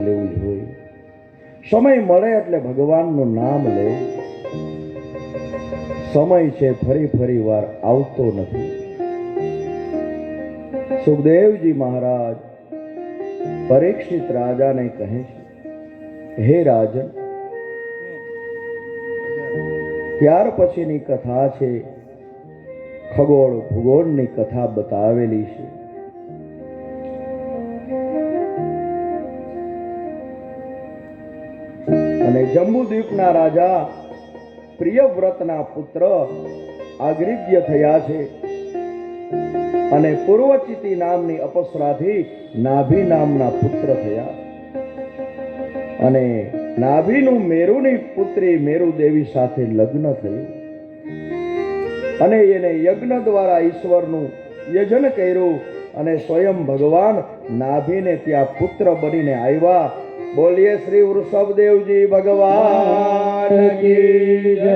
લેવું જોઈએ. સમય મળે એટલે ભગવાનનું નામ લેવું. સમય છે ફરી વાર આવતો નથી. સુખદેવજી મહારાજ પરીક્ષિત રાજાને કહે છે, હે રાજન, ત્યાર પછીની કથા છે ખગોળ ભૂગોળની કથા બતાવેલી છે. અને જંબુદ્વીપના રાજા પ્રિયવ્રતના પુત્ર આગરિધ્ય થયા છે અને પૂર્વચિતી નામની અપસરાથી નાભી નામના પુત્ર થયા. અને નાભીનું મેરુની પુત્રી મેરુ દેવી સાથે લગ્ન થયું અને એને યજ્ઞ દ્વારા ઈશ્વરનું યજન કર્યું અને સ્વયં ભગવાન નાભીને ત્યાં પુત્ર બનીને આવ્યા. બોલીએ શ્રી વૃષભદેવજી ભગવાન કી જય.